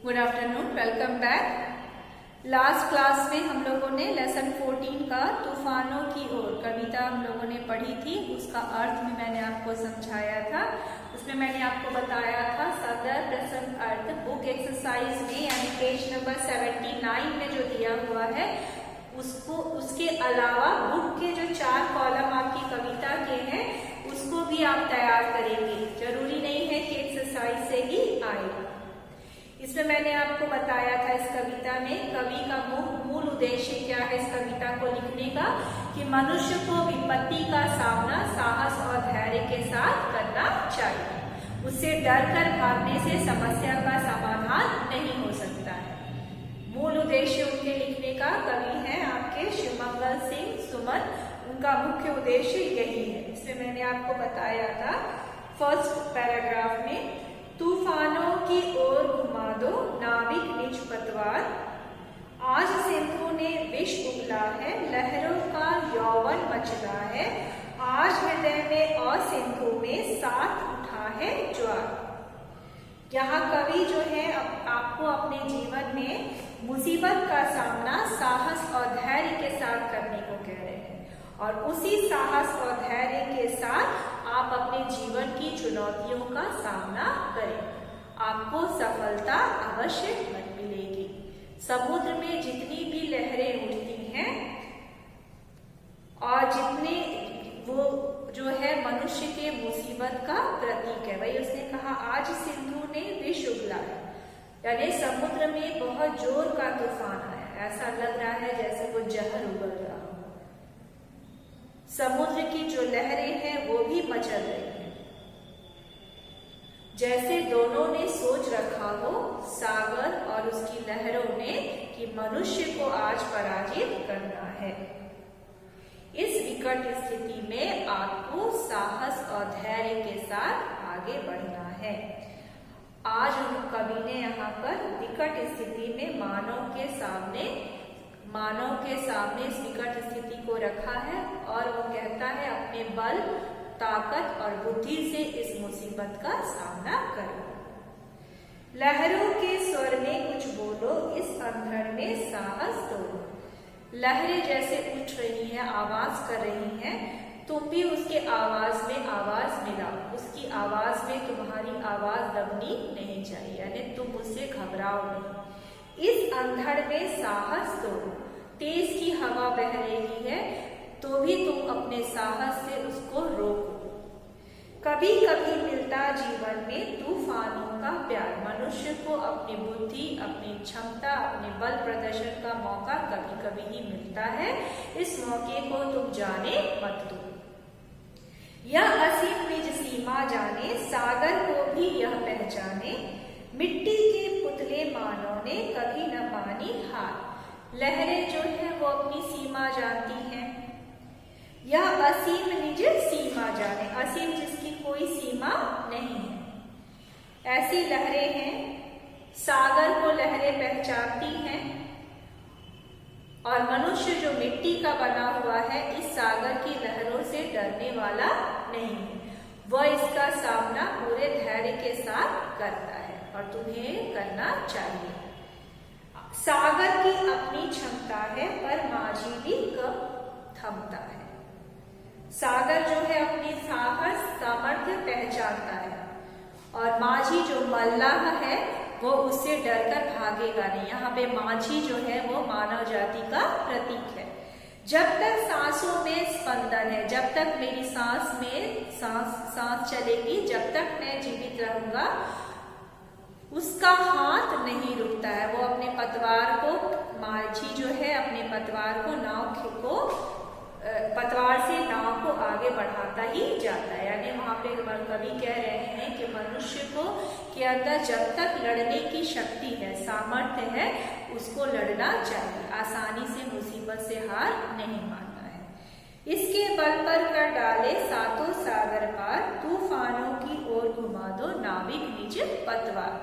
Good afternoon, welcome back. Last class में हम लोगों ने लेसन 14 का तूफानों की ओर कविता हम लोगों ने पढ़ी थी। उसका अर्थ भी मैंने आपको समझाया था। उसमें मैंने आपको बताया था सदर प्रसंग अर्थ बुक एक्सरसाइज में यानी पेज नंबर 79 में जो दिया हुआ है उसके अलावा बुक के जो 4 कॉलम आपकी कविता के हैं उसको भी आप तैयार करेंगे। जरूरी नहीं है कि एक्सरसाइज से ही आएगा। इसमें मैंने आपको बताया था इस कविता में कवि का मूल उद्देश्य क्या है इस कविता को लिखने का, कि मनुष्य को विपत्ति का सामना साहस और धैर्य के साथ करना चाहिए। उससे डर कर भागने से समस्या का समाधान नहीं हो सकता है। मूल उद्देश्य उनके लिखने का कवि हैं आपके शिवमंगल सिंह सुमन। उनका मुख्य उद्देश्य यही है। इसमें मैंने आपको बताया था फर्स्ट पैराग्राफ में, तूफानों की ओर घुमा दो नाविक निज पतवार, आज सिंधु ने विष उगला है लहरों का यौवन मचला है, आज हृदय में और सिंधु में साथ उठा है ज्वार। यहाँ कवि जो है आपको अपने जीवन में मुसीबत का सामना साहस और धैर्य के साथ करने को कह रहे हैं, और उसी साहस और धैर्य के साथ आप अपने जीवन की चुनौतियों का सामना करें। आपको सफलता अवश्य मिलेगी। समुद्र में जितनी भी लहरें उठती हैं और जितने वो जो है मनुष्य के मुसीबत का प्रतीक है। वही उसने कहा आज सिंधु ने विष उगला है, यानी समुद्र में बहुत जोर का तूफान आया। ऐसा लग रहा है जैसे वो जहर उगल रहा हो। समुद्र की जो लहरें हैं वो भी मचल रही हैं, जैसे दोनों ने सोच रखा हो सागर और उसकी लहरों ने कि मनुष्य को आज पराजित करना है। इस विकट स्थिति में आपको साहस और धैर्य के साथ आगे बढ़ना है। आज कवि ने यहाँ पर विकट स्थिति में मानव के सामने इस विकट स्थिति को रखा है, और वो कहता है अपने बल ताकत और बुद्धि से इस मुसीबत का सामना करो। लहरों के स्वर में कुछ बोलो इस अंधड़ में साहस दो। लहरें जैसे उठ रही हैं, आवाज कर रही हैं, तुम भी उसके आवाज में आवाज मिलाओ। उसकी आवाज में तुम्हारी आवाज दबनी नहीं चाहिए, यानी तुम उससे घबराओ नहीं। इस अंधड़ में साहस दो। तेज की हवा बह रही है तो भी तुम अपने साहस से उसको रोको। कभी कभी मिलता जीवन में तूफानों का प्यार। मनुष्य को अपनी बुद्धि, अपनी क्षमता, अपने बल प्रदर्शन का मौका कभी कभी ही मिलता है। इस मौके को तुम जाने मत दो। यह असीम निज सीमा जाने, सागर को भी यह पहचाने, मिट्टी के पुतले मानव ने कभी न मानी हार। लहरें जो है वो अपनी सीमा जानती हैं। यह असीम निज सीमा जाने, असीम जिसकी कोई सीमा नहीं है। ऐसी लहरें हैं, सागर को लहरें पहचानती हैं, और मनुष्य जो मिट्टी का बना हुआ है इस सागर की लहरों से डरने वाला नहीं है। वह इसका सामना पूरे धैर्य के साथ करता है, और तुम्हें करना चाहिए। सागर की अपनी क्षमता है पर माझी भी कब थमता है। सागर जो है अपनी साहस सामर्थ्य पहचानता है, और माझी जो मल्लाह है वो उससे डरकर भागेगा नहीं। यहाँ पे माझी जो है वो मानव जाति का प्रतीक है। जब तक सांसों में स्पंदन है, जब तक मेरी सांस में सांस चलेगी, जब तक मैं जीवित रहूंगा, उसका हाथ नहीं रुकता है। वो अपने पतवार को, माझी जो है अपने पतवार से नाव को आगे बढ़ाता ही जाता है। यानी वहां पे कवि कह रहे हैं कि मनुष्य को के अंदर जब तक लड़ने की शक्ति है, सामर्थ्य है, उसको लड़ना चाहिए। आसानी से मुसीबत से हार नहीं मानना है। इसके बल पर कर डाले सातों सागर पार, तूफानों की ओर घुमा दो नाविक निज पतवार।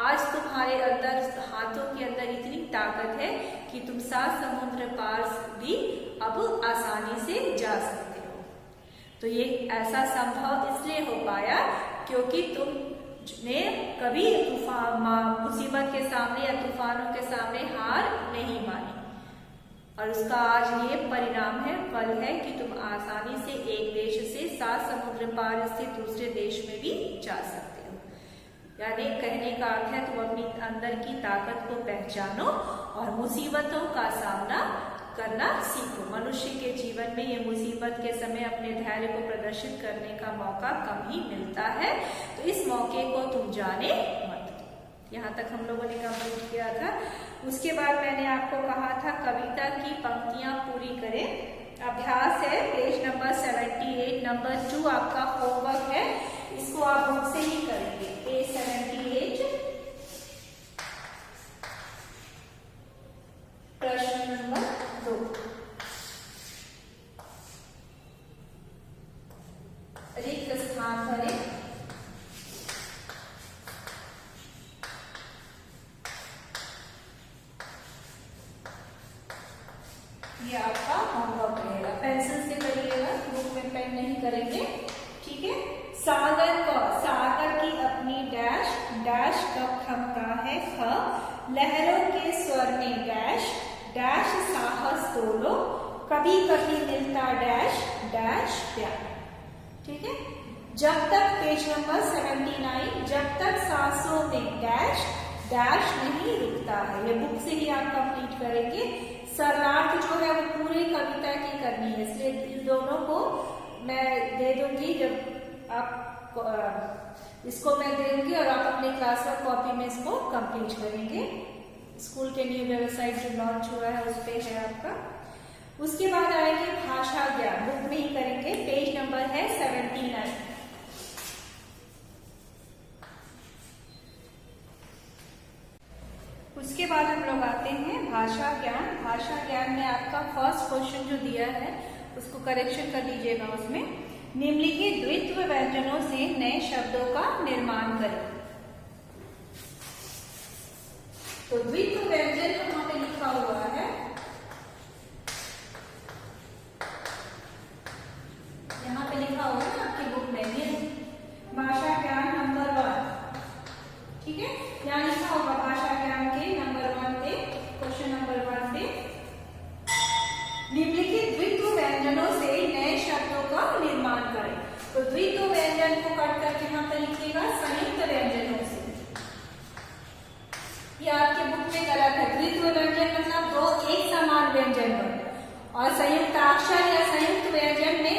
आज तुम्हारे अंदर, हाथों के अंदर इतनी ताकत है कि तुम 7 समुद्र पार भी अब आसानी से जा सकते हो। तो ये ऐसा संभव इसलिए हो पाया क्योंकि तुमने कभी मुसीबत के सामने या तूफानों के सामने हार नहीं मानी, और उसका आज ये परिणाम है, फल है कि तुम आसानी से एक देश से 7 समुद्र पार स्थित दूसरे देश में भी जा सकते हो। यानी कहने का अर्थ है तुम अपनी अंदर की ताकत को पहचानो और मुसीबतों का सामना करना सीखो। मनुष्य के जीवन में ये मुसीबत के समय अपने धैर्य को प्रदर्शित करने का मौका कम ही मिलता है, तो इस मौके को तुम जाने मत दो। यहाँ तक हम लोगों ने कंप्लीट किया था। उसके बाद मैंने आपको कहा था कविता की पंक्तियां पूरी करें। अभ्यास है पेज नंबर 78, नंबर 2 आपका होमवर्क है, इसको आप बुक से ही करेंगे। पेज 78 प्रश्न नंबर 2। रिक्त स्थान भरें। ये आपका होमवर्क रहेगा, पेंसिल से करिएगा, बुक में पेन नहीं करेंगे, ठीक है। सागर की अपनी डैश डैश कब थमता है ख, लहरों के स्वर में डैश डैश साहस तोलो, कभी कभी मिलता डैश डैश प्यार, ठीक है। जब तक पेज नंबर 79, जब तक सांसों में डैश डैश नहीं रुकता है, ये बुक से ही आप कंप्लीट करेंगे। शरणार्थ जो है वो पूरे कविता की करनी है, इसलिए इन दोनों को मैं दे दूंगी, जब आप इसको मैं दे दूंगी और आप अपने क्लास वर्क कॉपी में इसको कंप्लीट करेंगे। स्कूल के न्यू वेबसाइट जो लॉन्च हुआ है उस पे है आपका। उसके बाद आएंगे भाषा ज्ञान, बुक में ही करेंगे, पेज नंबर है 79। उसके बाद हम लोग आते हैं भाषा ज्ञान। भाषा ज्ञान में आपका फर्स्ट क्वेश्चन जो दिया है उसको करेक्शन कर लीजिएगा। उसमें निम्नलिखित द्वित्व व्यंजनों से नए शब्दों का निर्माण करें। तो द्वित्व व्यंजन कहाँ पे लिखा हुआ है, यहाँ पे लिखा हुआ है आपकी बुक में, ये भाषा ज्ञान नंबर 1, ठीक है। यहाँ लिखा होगा भाषा ज्ञान के नंबर 1 पे, क्वेश्चन नंबर 1 पे, निम्नलिखित द्वित्व व्यंजनों से नए शब्दों का निर्माण करें। तो द्वित्व व्यंजन को कट करके यहाँ पे लिखिएगा संयुक्त व्यंजनों से। ये आपके बुक में गलत है। द्वित्व व्यंजन मतलब दो एक समान व्यंजन बने, और संयुक्त अक्षर या संयुक्त व्यंजन में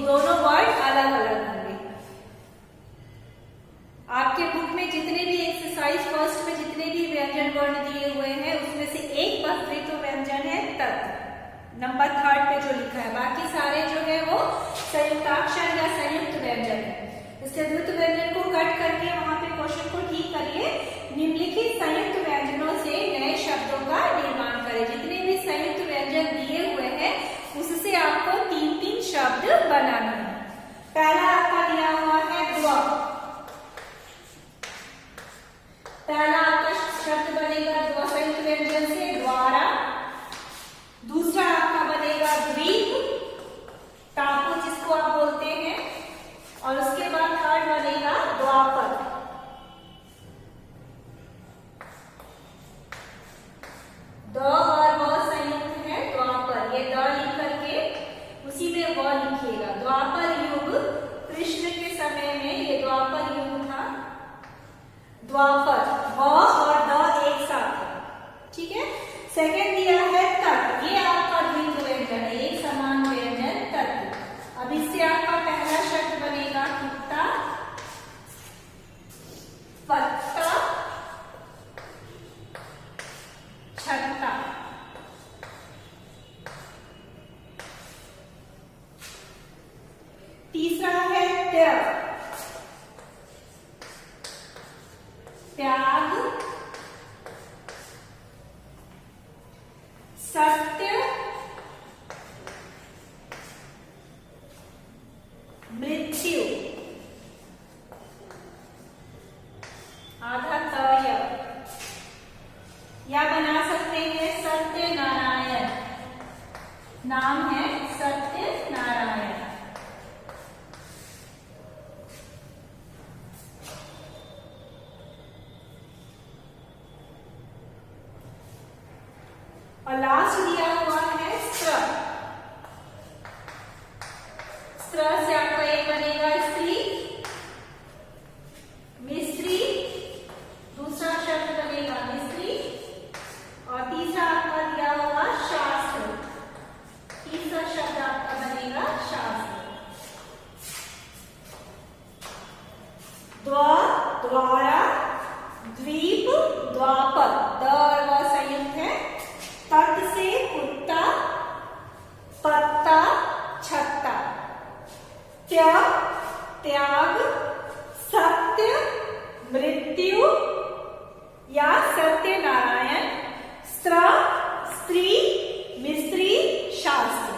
दोनों वर्ड अलग अलग होंगे। आपके बुक में जितने भी एक्सरसाइज फर्स्ट में जितने भी व्यंजन वर्ण दिए हुए हैं उसमें से एक बस द्वित्व व्यंजन है तत्, नंबर 3 पे जो लिखा है, बाकी सारे जो है वो संयुक्ताक्षर या संयुक्त व्यंजन है। इसके द्वित्व व्यंजन को कट करके वहां पे क्वेश्चन को ठीक करिए। निम्नलिखित संयुक्त व्यंजनों से नए शब्दों का निर्माण करें। जितने भी संयुक्त व्यंजन दिए हुए हैं उससे आपको 3-3 शब्द बनाना है। पहला आपका दिया हुआ है द्वा, पहला आपका शब्द बनेगा द्वा संयुक्त व्यंजन से द्वारा। दूसरा आपका बनेगा द्वीप, टापू जिसको आप बोलते हैं, और उसके बाद थर्ड बनेगा द्वापर। द और व संयुक्त है द्वापर, ये द लिख करके उसी में व लिखिएगा। द्वापर युग, कृष्ण के समय में ये द्वापर युग था। द्वापर व और द एक साथ है, ठीक है। सेकंड दिया है तत्, ये आपका द्वित्व व्यंजन है, एक समान व्यंजन तत्। अब इससे आपका पहला शब्द बनेगा कुत्ता, पत्ता, छत्ता। तीसरा है त्याग, त्याग, सत्य, मृत्यु, आधा तय, या बना सकते हैं सत्य नारायण, नाम है सत्य नारायण। और लास्ट दिया हुआ है स्त्र। स्त्र से आपका एक बनेगा स्त्री, मिस्त्री, दूसरा शब्द बनेगा मिस्त्री, और तीसरा आपका दिया हुआ शास्त्र, तीसरा शब्द आपका बनेगा शास्त्र। द्वारा, द्वीप, द्वापर, द और व संयुक्त है। तट से कुत्ता, पत्ता, छत्ता। त्याग, सत्य, मृत्यु या सत्यनारायण। स्त्री, मिस्त्री, शास्त्र।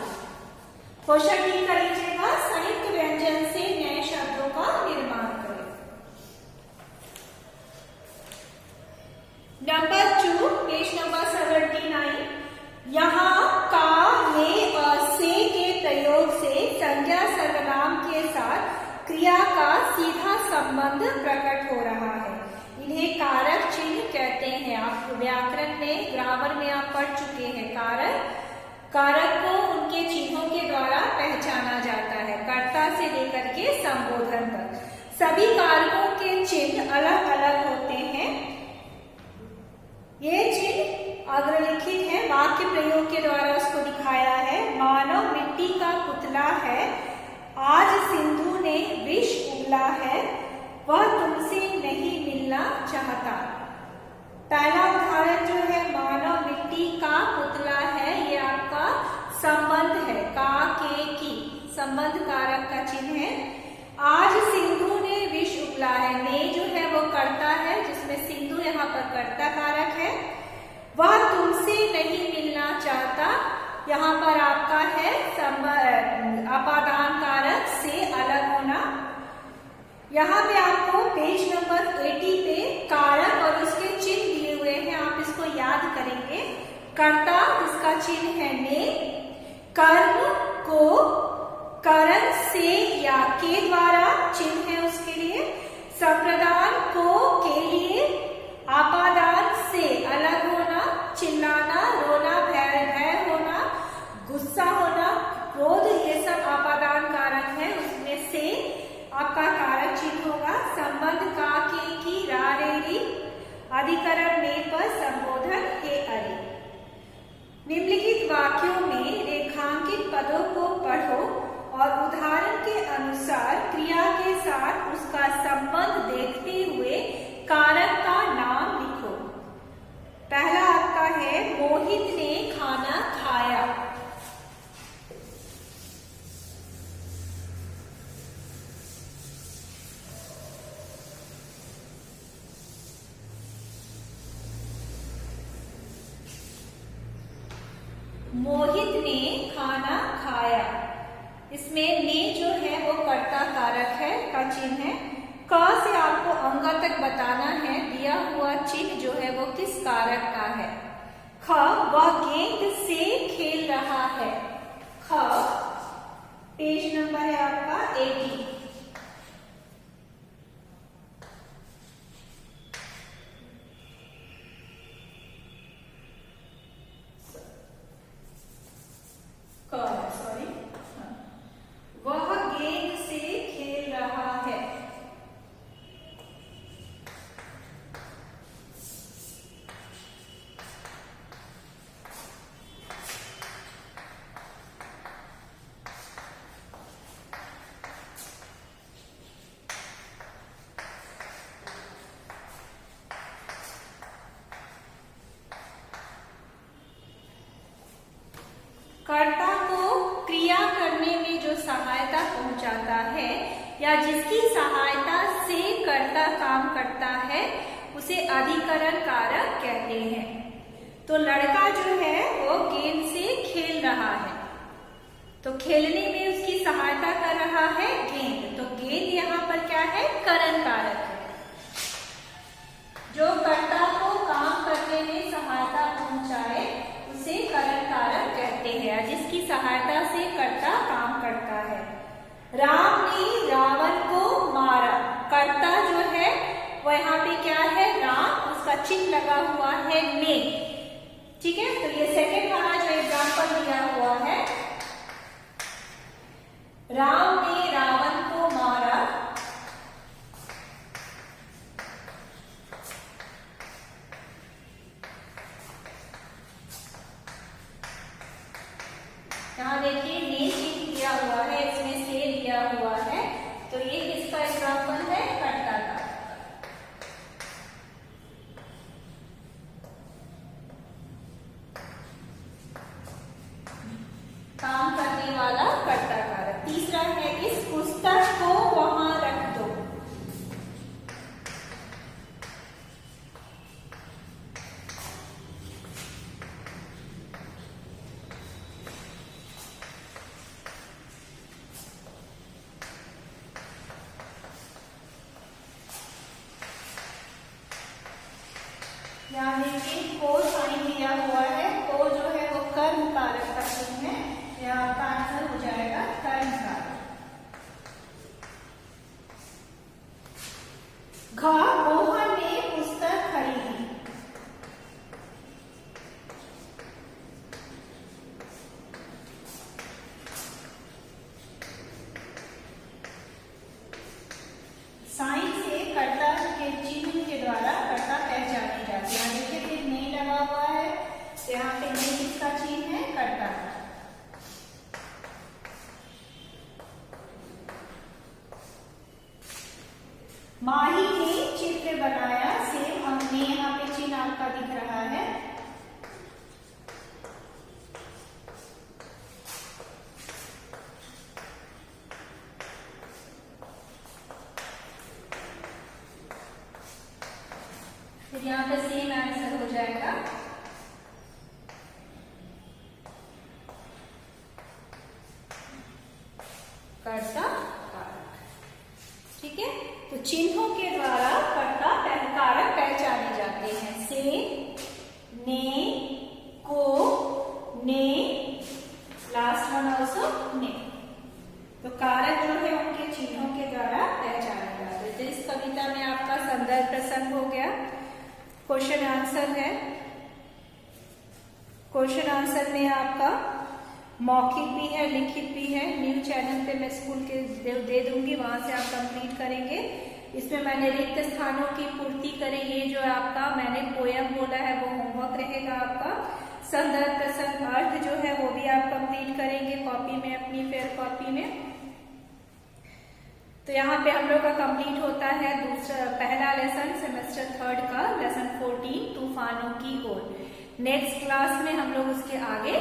क्वेश्चन ठीक कर लीजिएगा। संयुक्त व्यंजन से नए शब्दों का निर्माण करें। Number 2, page number 79। यहाँ का, में और से के प्रयोग से संज्ञा सर्वनाम के साथ क्रिया का सीधा संबंध प्रकट हो रहा है। इन्हें कारक चिन्ह कहते हैं। आप व्याकरण में, ग्रामर में आप पढ़ चुके हैं। कारक को उनके चिन्हों के द्वारा पहचाना जाता है, कर्ता से लेकर के संबोधन तक। सभी कारकों के चिन्ह अलग अलग होते हैं। ये चिन्ह अग्रलिखित है, वाक्य प्रयोग के द्वारा उसको दिखाया है। मानो मिट्टी का पुतला है, आज सिंधु ने विष उगला है, वह तुमसे नहीं मिलना चाहता। पहला उदाहरण जो है, मानो मिट्टी का पुतला है, ये आपका संबंध है, का, के, की, संबंध कारक का चिन्ह है। आज सिंधु ने विष उगला है, ने जो है वो कर्ता है, जिसमें सिंधु यहाँ पर कर्ता कारक है। वह तुमसे नहीं मिलना चाहता, यहाँ पर आपका है अपादान कारक, से अलग होना। यहाँ पे आपको पेज नंबर 80 पे कारक और उसके चिन्ह दिए हुए हैं, आप इसको याद करेंगे। कर्ता, इसका चिन्ह है ने। कर्म को करण से या के द्वारा चिन्ह है उसके लिए। संप्रदान को के लिए, आपादान से अलग होना, चिल्लाना, रोना, भय होना, गुस्सा होना, क्रोध, ये सब आपादान कारक है, उसमें से आपका कारक चिन्ह होगा। संबंध का, के, की, रा, रे, री, अधिकरण में पर, संबोधन हे, अरे। निम्नलिखित वाक्यों में रेखांकित पदों को पढ़ो और उदाहरण के अनुसार क्रिया के साथ उसका संबंध देखते हुए कारक का नाम लिखो। पहला आपका है, मोहित ने खाना खाया। मोहित ने खाना खाया, इसमें ने जो है वो कर्ता कारक है, का चिन्ह है। क से आपको अंग तक बताना है, दिया हुआ चिन्ह जो है वो किस कारक का है। ख, वह गेंद से खेल रहा है। ख, पेज नंबर है आपका 80। वह गेंद से खेल रहा है। कर्ता को क्रिया करने में जो सहायता पहुंचाता है या जिसकी सहायता से कर्ता काम करता है उसे अधिकरण कारक कहते हैं। तो लड़का जो है वो गेंद से खेल रहा है, तो खेलने में उसकी सहायता कर रहा है गेंद, तो गेंद यहाँ पर क्या है, करण कारक है। जो कर्ता को काम करने में सहायता पहुंचाए उसे करण कारक कहते हैं, जिसकी सहायता से कर्ता काम करता है। राम ने रावण को मारा, कर्ता जो है वो यहाँ पे क्या है, राम, उसका चिन्ह लगा हुआ है ने, ठीक है, तो ये सेकेंड वाला जो एग्जाम्पल दिया हुआ है, राम ने रावण को मारा, यहाँ देखिए ने चिन्ह दिया हुआ है, इसमें से दिया हुआ है, तो ये किसका एग्जाम्पल है, कर्ता का। काम करने वाला कर्ता कारक। तीसरा है इस पुस्तक को वहां रख दो। यहाँ देखिए को साइन दिया हुआ है, को जो है वो कर्म कारक का चिन्ह है, यहाँ आपका आंसर हो जाएगा कर्म कारक। घ मोहन ने पुस्तक खरीदी, साइन से कर्ता के चिन्ह के द्वारा कर्ता पहचाने जाते हैं। देखिए फिर नहीं लगा हुआ है, तो यहाँ पे नहीं किसका चिन्ह है, कर्ता का। माही ने चित्र बनाया, सेम हमने यहाँ पे चिन्ह आपका दिख रहा है। फिर यहाँ पे सेम आंसर हो जाएगा कर्ता कारक। ठीक है, तो चिन्हों के द्वारा कर्ता कारक पहचाने जाते हैं। से, ने, को, ने, लास्ट वन ऑल्सो ने। तो कारक जो है उनके चिन्हों के द्वारा पहचाने जाते हैं। तो इस कविता में आपका संदर्भ प्रसंग हो गया, क्वेश्चन आंसर है। क्वेश्चन आंसर में आपका मौखिक भी है, लिखित भी है। न्यू चैनल पे मैं स्कूल के दे दूंगी, वहां से आप कंप्लीट करेंगे। इसमें मैंने रिक्त स्थानों की पूर्ति करी, ये जो आपका मैंने पोयम बोला है वो होमवर्क रहेगा आपका। संदर्भ प्रसंग अर्थ जो है वो भी आप कंप्लीट करेंगे कॉपी में, अपनी फेयर कॉपी में। तो यहाँ पे हम लोग का कंप्लीट होता है पहला लेसन सेमेस्टर 3 का, लेसन 14 तूफानों की ओर। नेक्स्ट क्लास में हम लोग उसके आगे